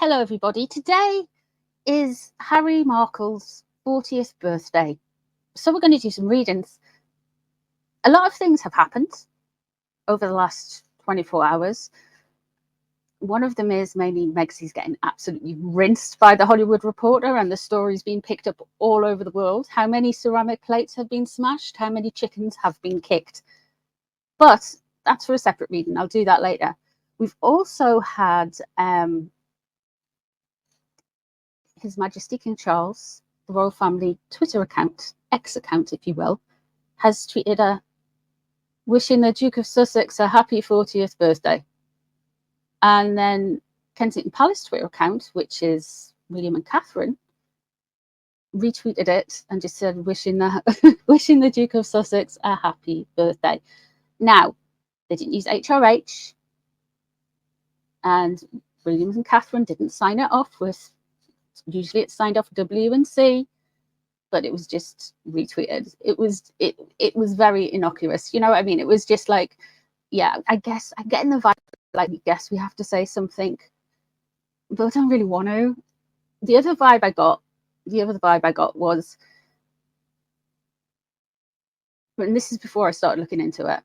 Hello everybody, today is Harry Markles' 40th birthday. So we're going to do some readings. A lot of things have happened over the last 24 hours. One of them is mainly Meg's getting absolutely rinsed by The Hollywood Reporter, and the story's been picked up all over the world. How many ceramic plates have been smashed? How many chickens have been kicked? But that's for a separate reading. I'll do that later. We've also had His Majesty King Charles, the royal family Twitter account, X account if you will, has tweeted wishing the Duke of Sussex a happy 40th birthday. And then Kensington Palace Twitter account, which is William and Catherine, retweeted it and just said wishing the Duke of Sussex a happy birthday. Now, they didn't use HRH, and William and Catherine didn't sign it off with, usually it's signed off W and C, but it was just retweeted. It was very innocuous, you know what I mean? It was just like, yeah, I guess I'm getting the vibe like, yes, we have to say something, but I don't really want to. The other vibe I got was, and this is before I started looking into it,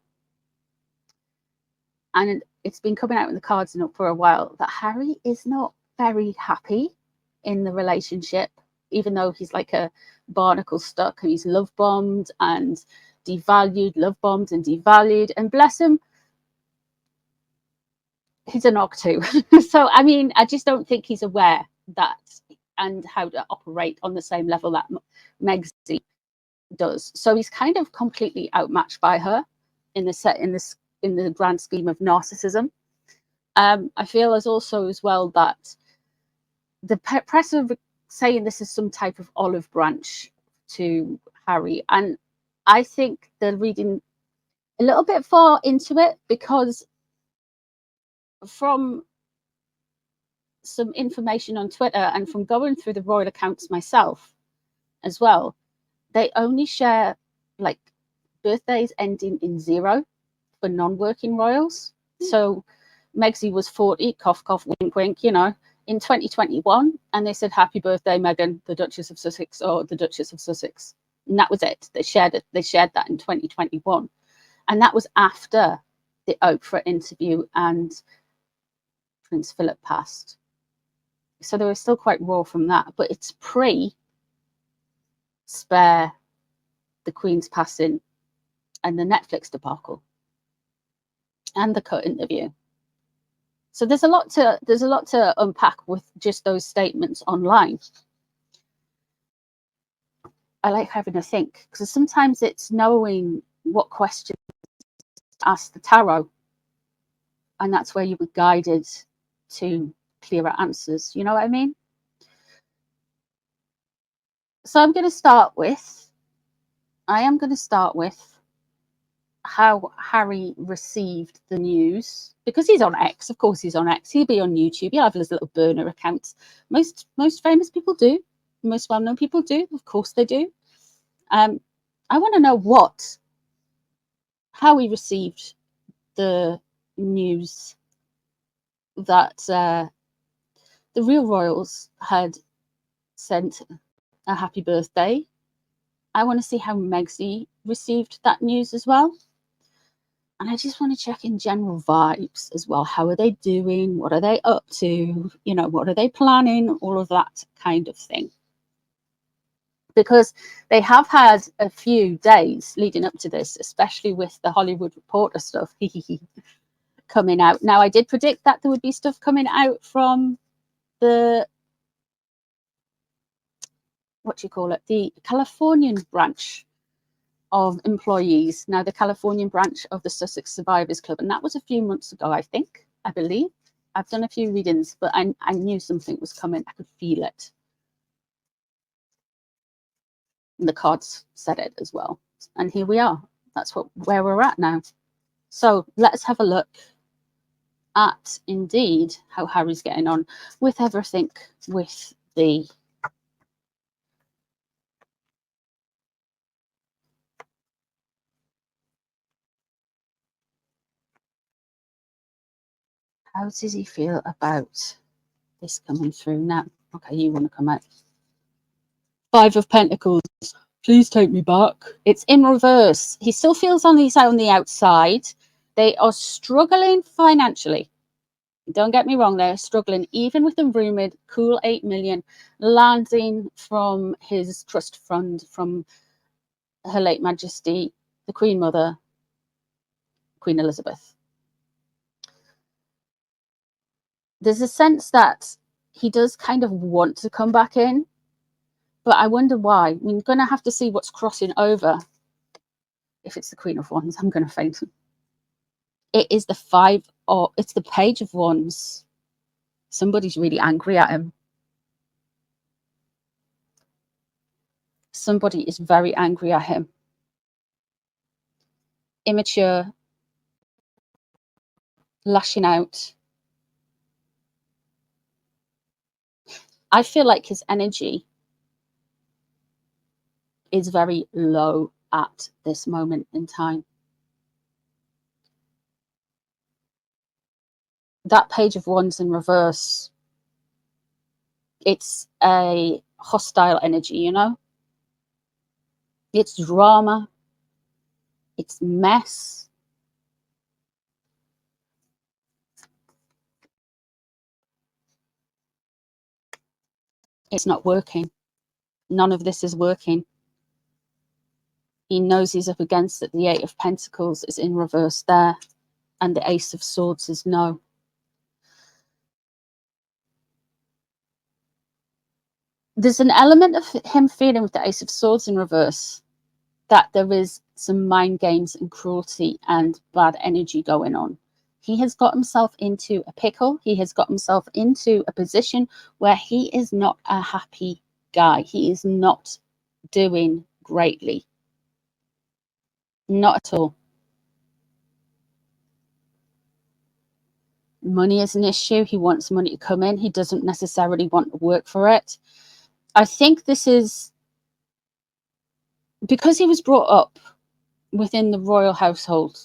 and it's been coming out in the cards for a while, that Harry is not very happy in the relationship, even though he's like a barnacle stuck and he's love bombed and devalued, and bless him, he's a knock too. So I mean, I just don't think he's aware that and how to operate on the same level that Meghan does. So he's kind of completely outmatched by her in the grand scheme of narcissism. I feel as well that the press are saying this is some type of olive branch to Harry, and I think they're reading a little bit far into it, because from some information on Twitter and from going through the royal accounts myself as well, they only share like birthdays ending in 0 for non-working royals. So Megxie was 40, cough cough, wink wink, you know, in 2021, and they said happy birthday Meghan, the Duchess of Sussex, or the Duchess of Sussex, and that was it. They shared that in 2021, and that was after the Oprah interview and Prince Philip passed. So they were still quite raw from that, but it's spare the Queen's passing and the Netflix debacle and the cut interview. So there's a lot to unpack with just those statements online. I like having a think, because sometimes it's knowing what questions to ask the tarot, and that's where you were guided to clearer answers. You know what I mean? So I am going to start with how Harry received the news, because he's on X. Of course he's on X. He'll be on YouTube. He'll have his little burner accounts. Most famous people do. Most well-known people do. Of course they do. I want to know how he received the news that the real royals had sent a happy birthday. I want to see how Megxie received that news as well. And I just want to check in general vibes as well. How are they doing? What are they up to? You know, what are they planning? All of that kind of thing. Because they have had a few days leading up to this, especially with the Hollywood Reporter stuff coming out. Now, I did predict that there would be stuff coming out from the, the Californian branch of employees. Now, the Californian branch of the Sussex Survivors Club, and that was a few months ago, I believe. I've done a few readings, but I knew something was coming. I could feel it. And the cards said it as well. And here we are. That's where we're at now. So let's have a look at indeed how Harry's getting on with everything with the how does he feel about this coming through now. Okay, you want to come out. Five of Pentacles. Please take me back. It's in reverse. He still feels on the outside. They are struggling financially. Don't get me wrong, they're struggling, even with the rumoured cool 8 million landing from his trust fund from Her late Majesty, the Queen Mother, Queen Elizabeth. There's a sense that he does kind of want to come back in, but I wonder why. I mean, you're going to have to see what's crossing over. If it's the Queen of Wands, I'm going to faint. It is it's the Page of Wands. Somebody's really angry at him. Somebody is very angry at him. Immature, lashing out. I feel like his energy is very low at this moment in time. That Page of Wands in reverse, it's a hostile energy, you know? It's drama. It's mess. It's not working. None of this is working. He knows he's up against it. The Eight of Pentacles is in reverse there. And the Ace of Swords is no. There's an element of him feeling with the Ace of Swords in reverse that there is some mind games and cruelty and bad energy going on. He has got himself into a pickle. He has got himself into a position where he is not a happy guy. He is not doing greatly. Not at all. Money is an issue. He wants money to come in. He doesn't necessarily want to work for it. I think this is because he was brought up within the royal household.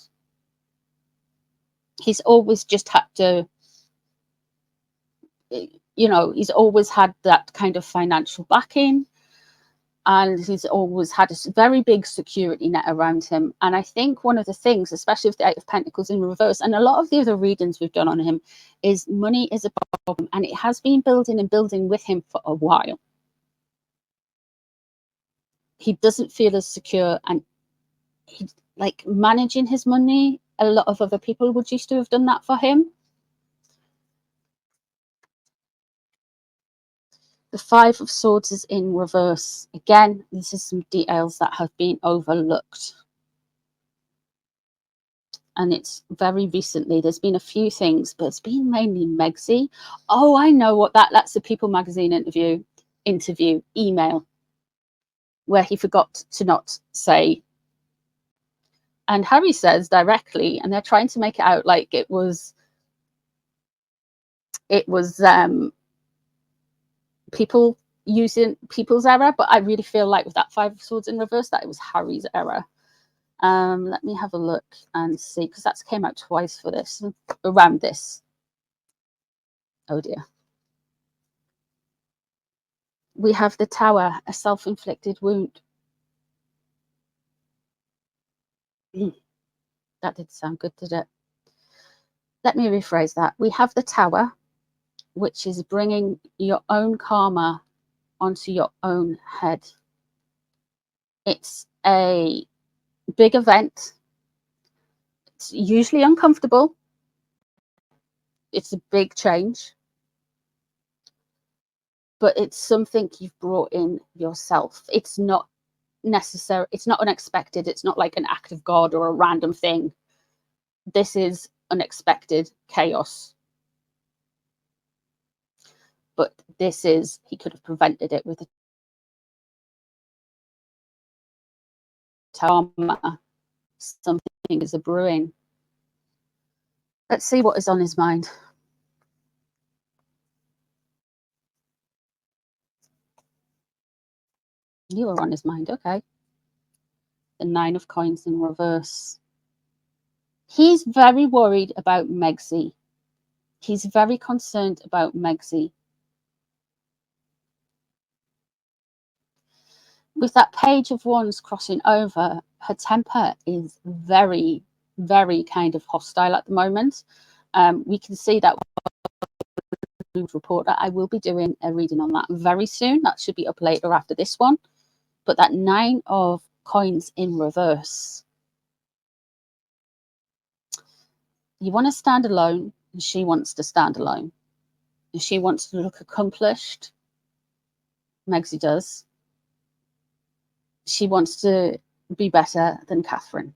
He's always just had to, you know, he's always had that kind of financial backing, and he's always had a very big security net around him. And I think one of the things, especially with the Eight of Pentacles in reverse, and a lot of the other readings we've done on him, is money is a problem, and it has been building and building with him for a while. He doesn't feel as secure, and he, like, managing his money, a lot of other people would used to have done that for him. The Five of Swords is in reverse. Again, this is some details that have been overlooked. And it's very recently. There's been a few things, but it's been mainly Meghan. Oh, I know what that's the People magazine interview email where he forgot to not say. And Harry says directly, and they're trying to make it out like it was people using people's error, but I really feel like with that Five of Swords in reverse that it was Harry's error. Let me have a look and see, because that's came out twice for this, around this. Oh dear. We have the Tower, a self-inflicted wound. That did sound good, did it? Let me rephrase that. We have the Tower, which is bringing your own karma onto your own head. It's a big event. It's usually uncomfortable. It's a big change. But it's something you've brought in yourself. It's not necessary. It's not unexpected. It's not like an act of God or a random thing. This is unexpected chaos. But this is, he could have prevented it with a Tama. Something is a brewing. Let's see what is on his mind. You are on his mind, okay. The Nine of Coins in reverse. He's very worried about Meghan. He's very concerned about Meghan. with that Page of Wands crossing over, her temper is very, very kind of hostile at the moment. We can see that report. I will be doing a reading on that very soon. That should be up later after this one. But that 9 of coins in reverse. You want to stand alone, and she wants to stand alone. And she wants to look accomplished. Meghan does. She wants to be better than Catherine.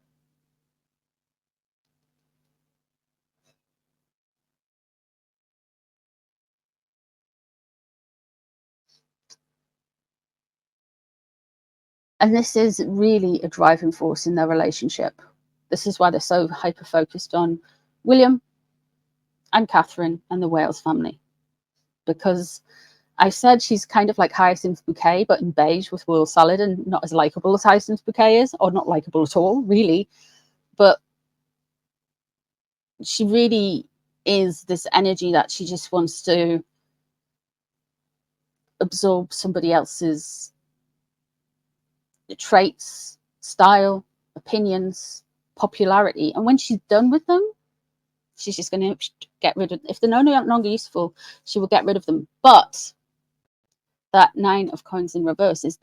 And this is really a driving force in their relationship. This is why they're so hyper-focused on William and Catherine and the Wales family. Because I said she's kind of like Hyacinth Bouquet, but in beige with royal salad, and not as likable as Hyacinth Bouquet is, or not likable at all, really. But she really is this energy that she just wants to absorb somebody else's traits, style, opinions, popularity. And when she's done with them, she's just going to get rid of, if they're no longer useful, she will get rid of them. But that 9 of coins in reverse is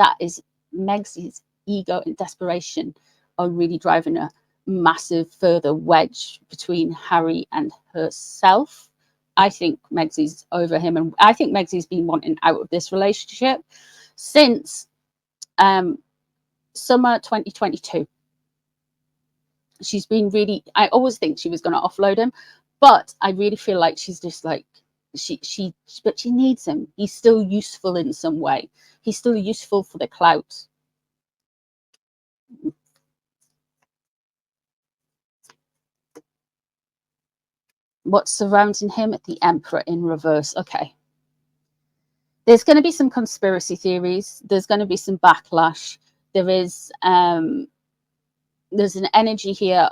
Meg's ego and desperation are really driving a massive further wedge between Harry and herself. I think Meg's over him, and I think Meg's been wanting out of this relationship since summer 2022. She's been really, I always think she was going to offload him, but I really feel like she's just like, but she needs him. He's still useful in some way. He's still useful for the clout. What's surrounding him? At the Emperor in reverse. Okay. There's going to be some conspiracy theories. There's going to be some backlash. There's an energy here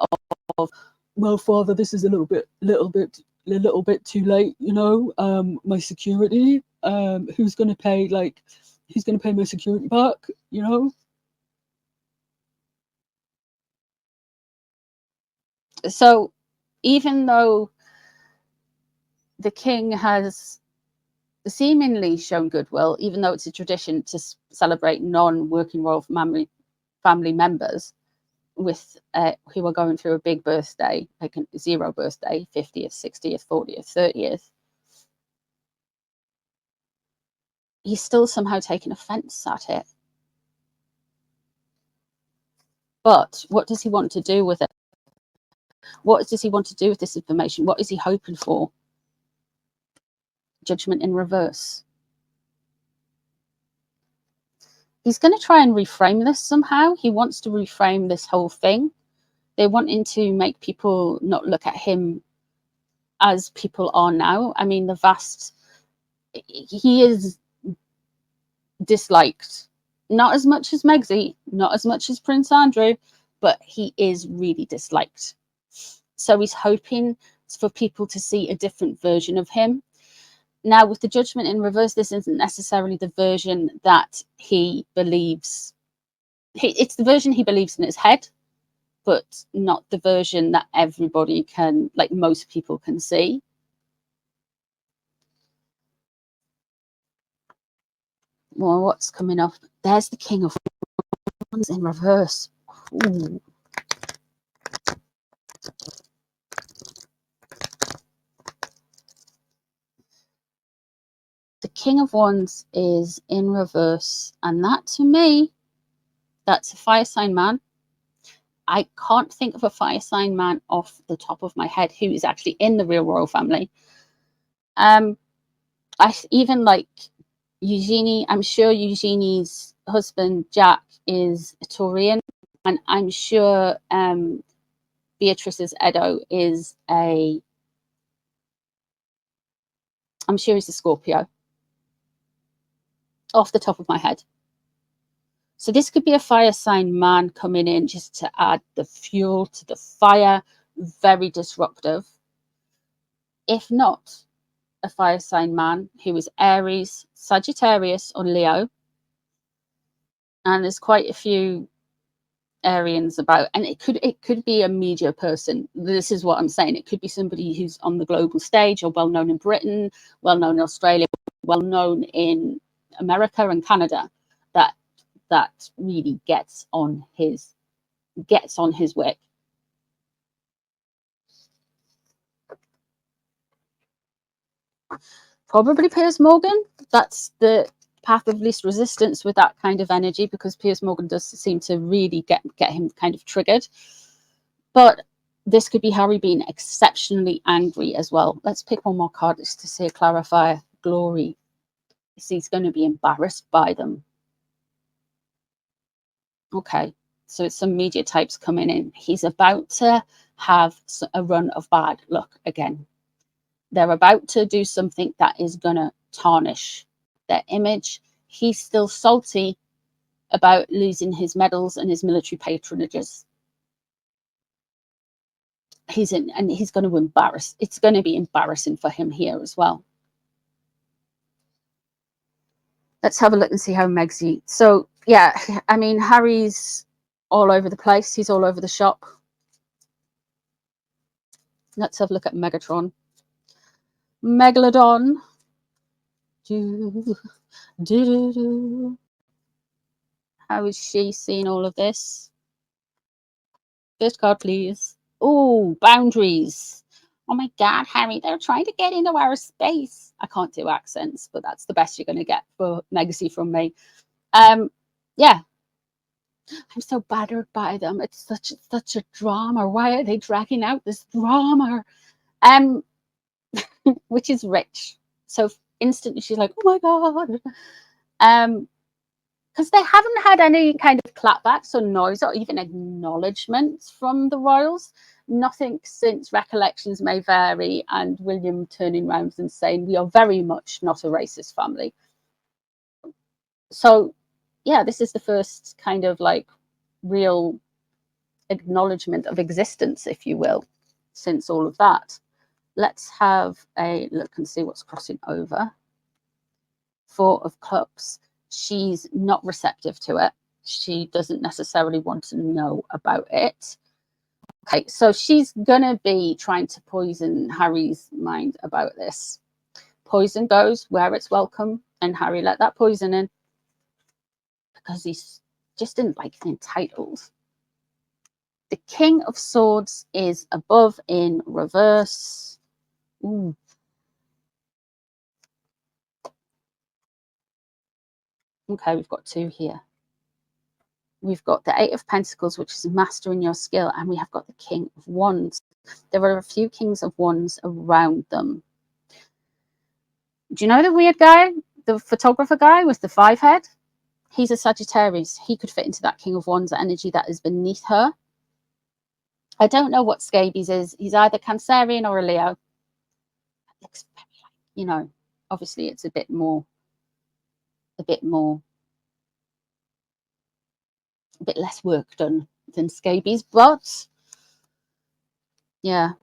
of, well, Father, this is a little bit too late, you know. My security. Who's going to pay my security back, you know? So even though the king has seemingly shown goodwill, even though it's a tradition to celebrate non-working royal family members with who are going through a big birthday, like a 0 birthday, 50th, 60th, 40th, 30th, he's still somehow taking offense at it. But what does he want to do with it? What does he want to do with this information? What is he hoping for? Judgment in reverse. He's going to try and reframe this somehow. He wants to reframe this whole thing. They're wanting to make people not look at him as people are now. I mean, he is disliked. Not as much as Meghan, not as much as Prince Andrew, but he is really disliked. So he's hoping for people to see a different version of him. Now, with the Judgment in reverse, this isn't necessarily the version that he believes. It's the version he believes in his head, but not the version that everybody can, like most people can see. Well, what's coming up? There's the King of Wands in reverse. Ooh. The King of Wands is in reverse, and that, to me, that's a fire sign man. I can't think of a fire sign man off the top of my head who is actually in the real royal family. I even like Eugenie. I'm sure Eugenie's husband Jack is a Taurian, and I'm sure Beatrice's Edo is I'm sure he's a Scorpio. Off the top of my head. So this could be a fire sign man coming in just to add the fuel to the fire. Very disruptive. If not, a fire sign man who is Aries, Sagittarius, or Leo. And there's quite a few Arians about, and it could be a media person. This is what I'm saying. It could be somebody who's on the global stage, or well known in Britain, well known in Australia, well known in America and Canada, that really gets on his wick. Probably Piers Morgan. That's the path of least resistance with that kind of energy, because Piers Morgan does seem to really get him kind of triggered. But this could be Harry being exceptionally angry as well. Let's pick one more card just to see a clarifier. Glory. He's going to be embarrassed by them. Okay, so it's some media types coming in. He's about to have a run of bad luck again. They're about to do something that is going to tarnish their image. He's still salty about losing his medals and his military patronages. He's going to embarrass. It's going to be embarrassing for him here as well. Let's have a look and see how Meg's. So yeah, I mean, Harry's all over the place. He's all over the shop. Let's have a look at Megatron. Megalodon. How is she seeing all of this? First card, please. Oh, boundaries. Oh my God, Harry, they're trying to get into our space. I can't do accents, but that's the best you're going to get for Megzy from me. Yeah. I'm so battered by them. It's such a drama. Why are they dragging out this drama? Which is rich. So instantly she's like, oh my God. Because they haven't had any kind of clapbacks or noise or even acknowledgements from the royals. Nothing since Recollections May Vary and William turning around and saying, we are very much not a racist family. So yeah, this is the first kind of like real acknowledgement of existence, if you will, since all of that. Let's have a look and see what's crossing over. Four of Cups. She's not receptive to it. She doesn't necessarily want to know about it. Okay, so she's gonna be trying to poison Harry's mind about this. Poison goes where it's welcome, and Harry let that poison in because he's just entitled. The King of Swords is above in reverse. Ooh. Okay, we've got two here. We've got the Eight of Pentacles, which is mastering your skill, and we have got the King of Wands. There are a few Kings of Wands around them. Do you know the weird guy, the photographer guy with the 5 head? He's a Sagittarius. He could fit into that King of Wands energy that is beneath her. I don't know what Scabies is. He's either Cancerian or a Leo. Looks very like, you know, obviously it's a bit less work done than Scabies, but yeah,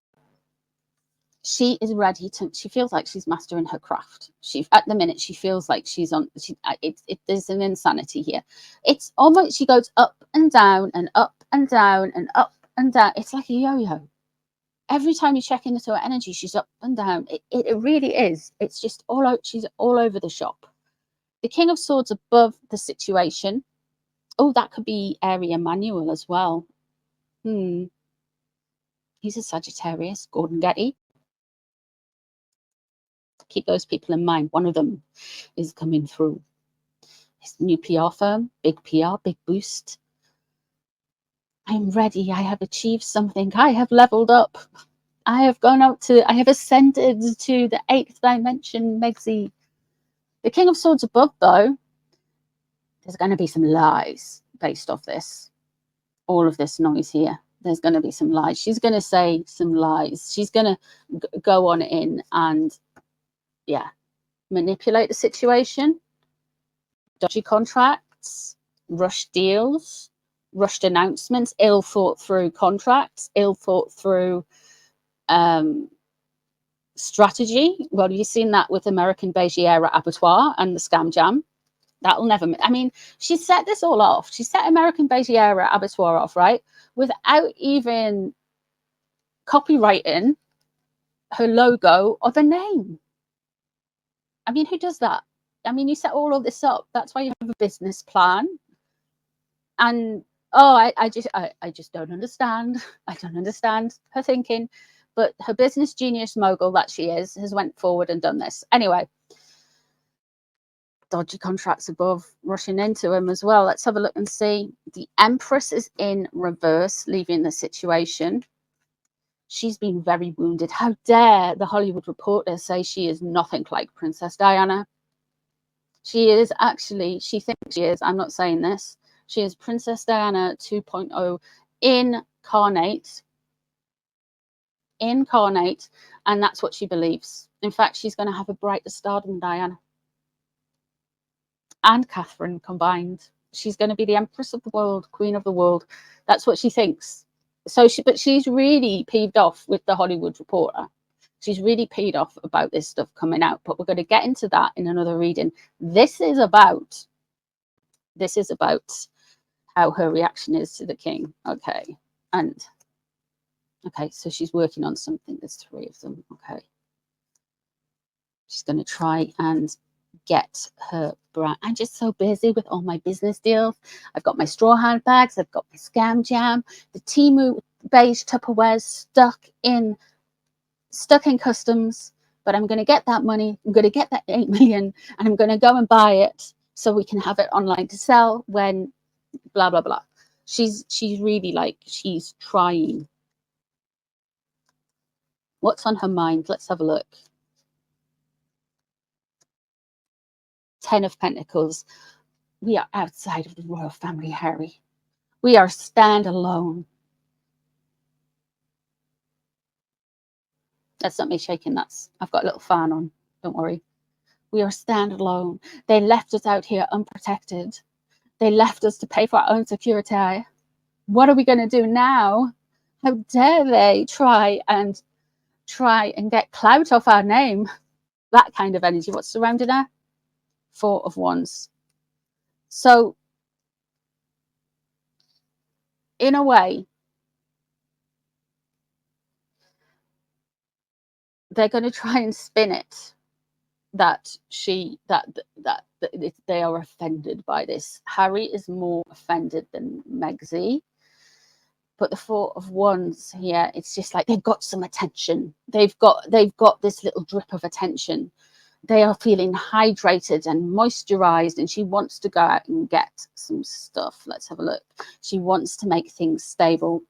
she is ready to. She feels like she's mastering her craft. At the minute she feels like she's on. There's an insanity here. It's almost she goes up and down and up and down and up and down. It's like a yo-yo. Every time you check into her energy, she's up and down. It really is. It's just all out. She's all over the shop. The King of Swords above the situation. Oh, that could be Area Manuel as well. He's a Sagittarius. Gordon Getty. Keep those people in mind. One of them is coming through. His new PR firm, big PR, big boost. I'm ready. I have achieved something. I have leveled up. I have ascended to the 8th dimension, Megzy. The King of Swords above, though, there's going to be some lies based off this. All of this noise here. There's going to be some lies. She's going to say some lies. She's going to go on in and, yeah, manipulate the situation. Dodgy contracts, rushed deals, rushed announcements, ill thought through contracts, ill thought through strategy. Well, you've seen that with American Beige Era Abattoir and the Scam Jam. That'll never. I mean, she set this all off. She set American Beziera Abattoir off, right, without even copywriting her logo or the name. I mean, who does that? I mean, you set all of this up. That's why you have a business plan. And I just don't understand. I don't understand her thinking. But her business genius mogul that she is has went forward and done this. Anyway, dodgy contracts above rushing into him as well. Let's have a look and see. The Empress is in reverse, leaving the situation. She's been very wounded. How dare the Hollywood Reporter say she is nothing like Princess Diana? She is actually, she thinks she is, I'm not saying this. She is Princess Diana 2.0 incarnate, and that's what she believes. In fact, she's going to have a brighter star than Diana and Catherine combined. She's going to be the Empress of the world, Queen of the world. That's what she thinks. So but she's really peeved off with the Hollywood Reporter. She's really peeved off about this stuff coming out, but we're going to get into that in another reading. This is about how her reaction is to the king. Okay. And okay, so she's working on something. There's 3 of them. Okay. She's going to try and get her brand. I'm just so busy with all my business deals. I've got my straw handbags. I've got my Scam Jam. The Temu beige Tupperwares stuck in customs. But I'm going to get that money. I'm going to get that 8 million, and I'm going to go and buy it so we can have it online to sell when blah blah blah. She's really like, she's trying. What's on her mind? Let's have a look. 10 of Pentacles. We are outside of the royal family, Harry. We are standalone. That's not me shaking. I've got a little fan on. Don't worry. We are standalone. They left us out here unprotected. They left us to pay for our own security. What are we going to do now? How dare they try and get clout off our name? That kind of energy. What's surrounding her? 4 of Wands. So, in a way, they're going to try and spin it that they are offended by this. Harry is more offended than Megzy. But the 4 of Wands here, it's just like they've got some attention. They've got this little drip of attention. They are feeling hydrated and moisturized, and she wants to go out and get some stuff. Let's have a look. She wants to make things stable.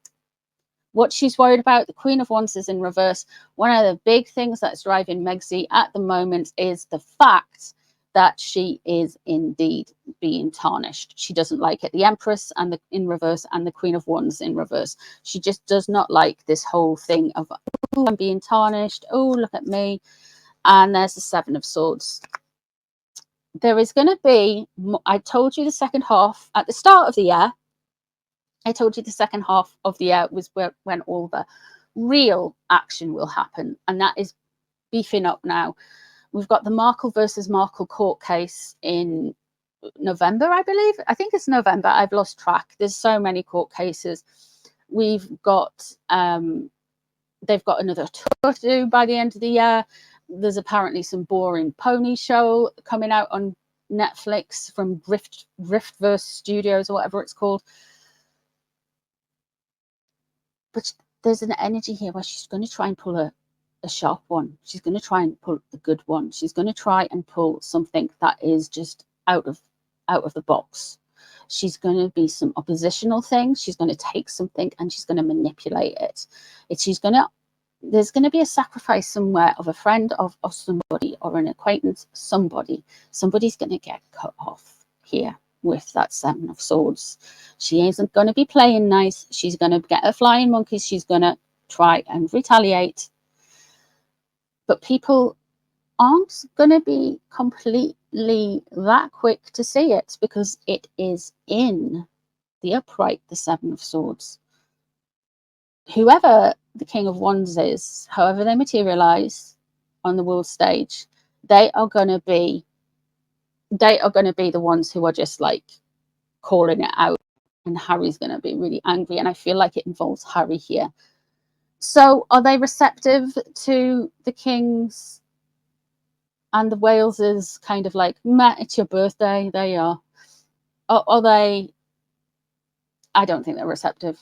What she's worried about, the Queen of Wands is in reverse. One of the big things that's driving Megzy at the moment is the fact that she is indeed being tarnished. She doesn't like it. The Empress and in reverse, and the Queen of Wands in reverse. She just does not like this whole thing of, oh, I'm being tarnished. Oh, look at me. And there's the 7 of Swords. There is going to be, I told you the second half at the start of the year. I told you the second half of the year was when all the real action will happen. And that is beefing up now. We've got the Markle versus Markle court case in November, I believe. I think it's November. I've lost track. There's so many court cases. We've got, they've got another tour to do by the end of the year. There's apparently some boring pony show coming out on Netflix from Riftverse Studios or whatever it's called. But there's an energy here where she's going to try and pull a sharp one. She's going to try and pull a good one. She's going to try and pull something that is just out of the box. She's going to be some oppositional things. She's going to take something and she's going to manipulate it. There's going to be a sacrifice somewhere of a friend, of somebody, or an acquaintance. Somebody's going to get cut off here with that 7 of Swords. She isn't going to be playing nice. She's going to get her flying monkeys. She's going to try and retaliate. But people aren't going to be completely that quick to see it, because it is in the upright, the 7 of Swords. Whoever the King of Wands is, however they materialize on the world stage, they are going to be they are going to be the ones who are just like calling it out, and Harry's going to be really angry, and I feel like it involves Harry here. So are they receptive to the King's and the Wales's kind of like, Matt, it's your birthday, there you are? Or are they? I don't think they're receptive.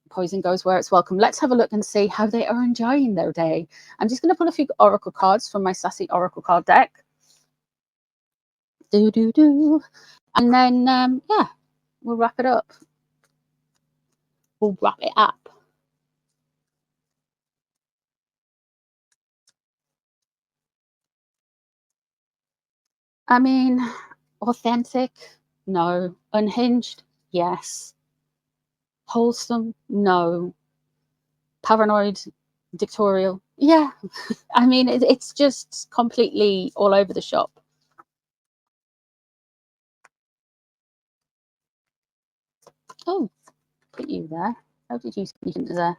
Poison goes where it's welcome. Let's have a look and see how they are enjoying their day. I'm just going to pull a few oracle cards from my sassy oracle card deck. And then yeah, we'll wrap it up. We'll wrap it up. I mean, authentic, no. Unhinged, yes. Wholesome, no. Paranoid, dictatorial, yeah. I mean, it's just completely all over the shop. Oh, put you there. How did you sneak into there?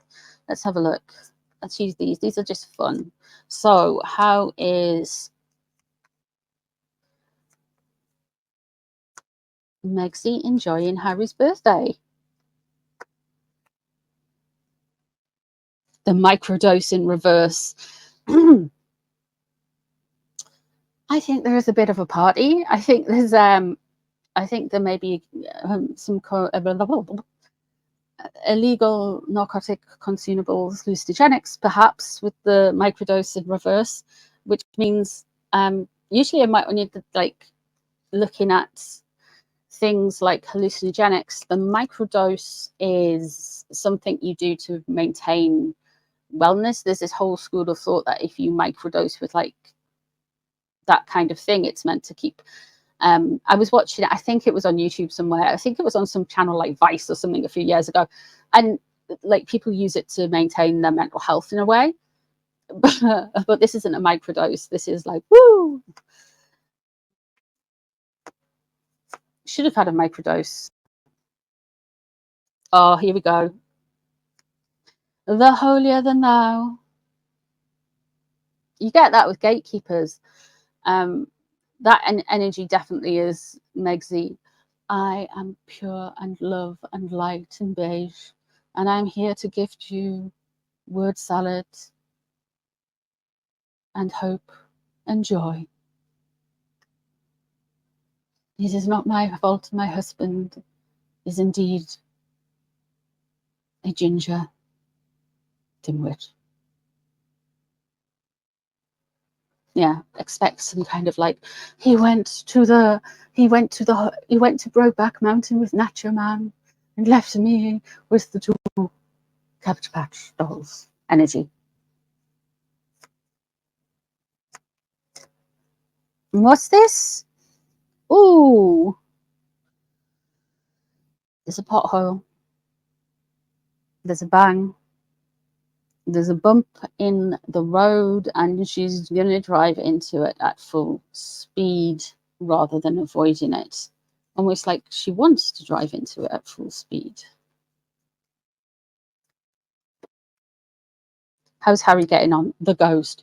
Let's have a look. Let's use these. These are just fun. So how is Megsy enjoying Harry's birthday? The microdose in reverse. I think there is a bit of a party. I think there's I think there may be some illegal narcotic consumables, hallucinogenics, perhaps, with the microdose in reverse, which means usually I might when you're like looking at things like hallucinogenics, the microdose is something you do to maintain wellness. There's this whole school of thought that if you microdose with like that kind of thing, it's meant to keep I was watching it, I think it was on YouTube somewhere, I think it was on some channel like Vice or something a few years ago, and like people use it to maintain their mental health in a way. But this isn't a microdose, this is like, woo, should have had a microdose. Oh, here we go. The holier than thou. You get that with gatekeepers. That energy definitely is Megsy. I am pure and love and light and beige, and I'm here to gift you word salad and hope and joy. It is not my fault my husband is indeed a ginger dimwit. Yeah, expect some kind of like he went to Brokeback Mountain with Nacho Man and left me with the two Cabbage Patch dolls energy. And what's this? Ooh, there's a pothole. There's a bang. There's a bump in the road, and she's going to drive into it at full speed rather than avoiding it. Almost like she wants to drive into it at full speed. How's Harry getting on? The ghost.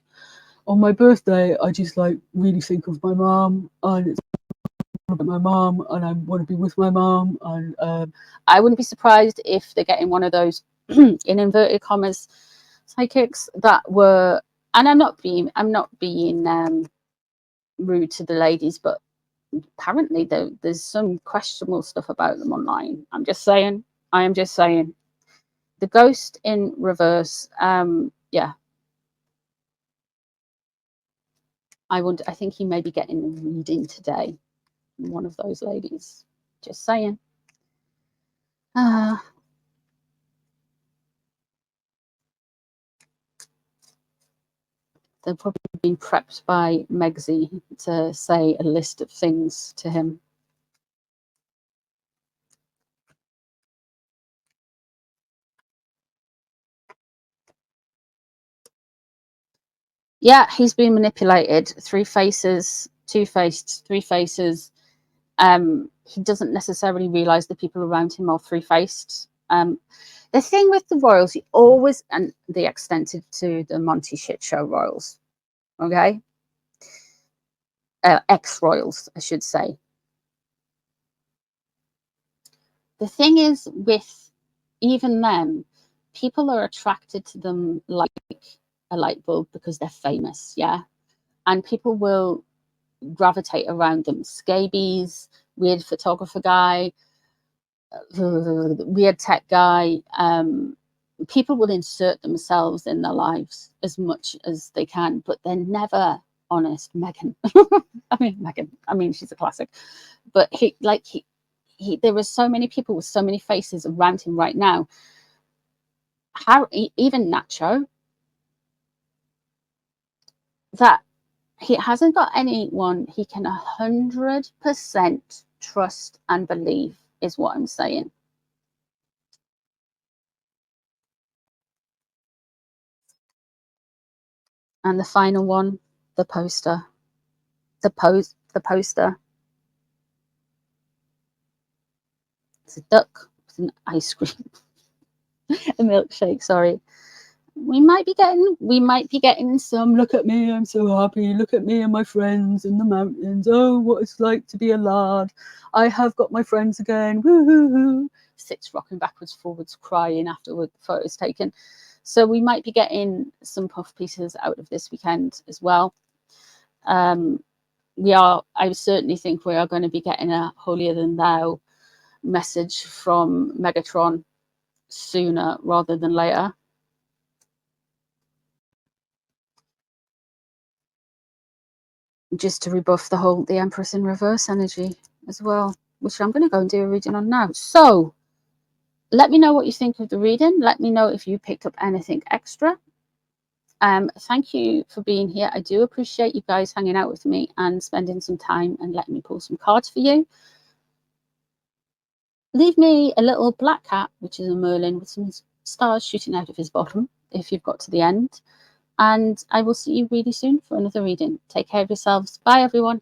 On my birthday, I just like really think of my mom, and it's about my mom, and I want to be with my mom. And I wouldn't be surprised if they're getting one of those in inverted commas psychics that were, and I'm not being rude to the ladies, but apparently there's some questionable stuff about them online. I'm just saying. I am just saying. The ghost in reverse. Yeah. I think he may be getting a reading today. One of those ladies. Just saying. They've probably been prepped by Megsy to say a list of things to him. Yeah, he's been manipulated. 3 faces, 2-faced, 3 faces. He doesn't necessarily realize the people around him are 3-faced. The thing with the royals, you always, and they extended to the Monty shit show royals, okay? ex-royals, I should say. The thing is, with even them, people are attracted to them like a light bulb because they're famous, yeah? And people will gravitate around them. Scabies, weird photographer guy, weird tech guy. People will insert themselves in their lives as much as they can, but they're never honest. Meghan. Meghan. I mean, she's a classic. But there were so many people with so many faces around him right now. Even Nacho, that he hasn't got anyone he can 100% trust and believe, is what I'm saying. And the final one, the poster. The poster. It's a duck with an ice cream. A milkshake, sorry. We might be getting some, look at me, I'm so happy, look at me and my friends in the mountains, oh, what it's like to be a lad, I have got my friends again, woo-hoo-hoo. Sits rocking backwards, forwards, crying after the photo's taken. So we might be getting some puff pieces out of this weekend as well. I certainly think we are going to be getting a holier than thou message from Megatron sooner rather than later. Just to rebuff the Empress in reverse energy as well, which I'm going to go and do a reading on now. So let me know what you think of the reading. Let me know if you picked up anything extra. Thank you for being here. I do appreciate you guys hanging out with me and spending some time and letting me pull some cards for you. Leave me a little black cat, which is a Merlin with some stars shooting out of his bottom, if you've got to the end. And I will see you really soon for another reading. Take care of yourselves. Bye, everyone.